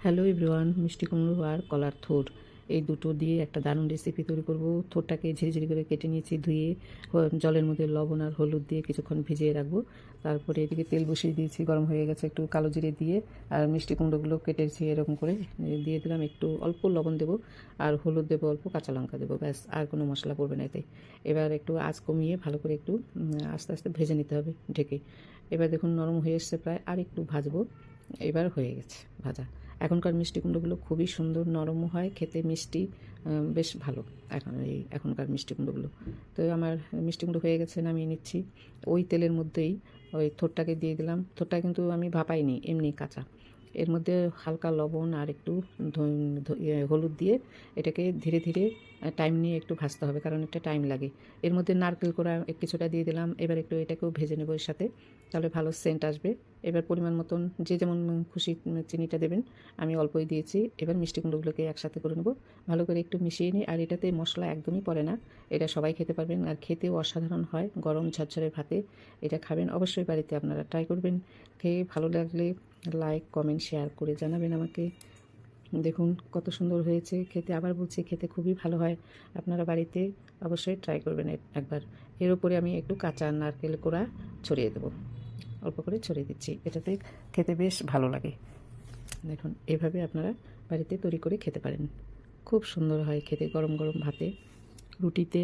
Hello everyone, মিষ্টি কুমড়ো আর কলার থোড় এই দুটো দিয়ে একটা দারুণ রেসিপি তৈরি করব। থোড়টাকে ঝিরিঝিরি করে কেটে নিয়েছি, ধুয়ে জলের মধ্যে লবণ আর হলুদ দিয়ে কিছুক্ষণ ভিজিয়ে রাখবো। তারপরে এদিকে তেল বসিয়ে দিয়েছি, গরম হয়ে গেছে, একটু কালো জিরে দিয়ে আর মিষ্টি কুমড়োগুলো কেটেছি এরকম করে দিয়ে দিলাম। একটু অল্প লবণ দেবো আর হলুদ দেবো, অল্প কাঁচা লঙ্কা দেবো, ব্যাস, আর কোনো মশলা পড়বে না এতে। এবার একটু আঁচ কমিয়ে ভালো করে একটু আস্তে আস্তে ভেজে নিতে হবে ঢেকে। এবার দেখুন নরম হয়ে এসছে প্রায়, আর একটু ভাজবো। এবার হয়ে গেছে ভাজা। এখনকার মিষ্টি কুমড়োগুলো খুবই সুন্দর, নরমও হয়, খেতে মিষ্টি, বেশ ভালো এখনকার মিষ্টি কুমড়োগুলো। তো আমার মিষ্টি কুমড়ো হয়ে গেছে, নামিয়ে নিচ্ছি। ওই তেলের মধ্যেই ওই থোড়টাকে দিয়ে দিলাম। থোড়টা কিন্তু আমি ভাপাইনি, এমনি কাঁচা। এর মধ্যে হালকা লবণ আর একটু হলুদ দিয়ে এটাকে ধীরে ধীরে টাইম নিয়ে একটু ভাজতে হবে, কারণ একটা টাইম লাগে। এর মধ্যে নারকেল কোড়া কিছুটা দিয়ে দিলাম। এবার একটু এটাকেও ভেজে নেব এর সাথে, তাহলে ভালো সেন্ট আসবে। এবার পরিমাণ মতন যে যেমন খুশি চিনিটা দেবেন, আমি অল্পই দিয়েছি। এবার মিষ্টি কুমড়োগুলোকে একসাথে করে নেব, ভালো করে একটু মিশিয়ে নিই। আর এটাতে মশলা একদমই পড়ে না, এটা সবাই খেতে পারবেন আর খেতেও অসাধারণ হয়। গরম ঝরঝরে ভাতে এটা খাবেন, অবশ্যই বাড়িতে আপনারা ট্রাই করবেন। খেয়ে ভালো লাগলে লাইক কমেন্ট শেয়ার করে জানাবেন আমাকে। দেখুন কত সুন্দর হয়েছে খেতে, আবার বলছি খেতে খুবই ভালো হয়। আপনারা বাড়িতে অবশ্যই ট্রাই করবেন একবার। এর উপরে আমি একটু কাঁচা নারকেল কোড়া ছড়িয়ে দেবো, অল্প করে ছড়িয়ে দিচ্ছি, এটাতে খেতে বেশ ভালো লাগে। দেখুন এভাবে আপনারা বাড়িতে তৈরি করে খেতে পারেন, খুব সুন্দর হয় খেতে, গরম গরম ভাতে, রুটিতে।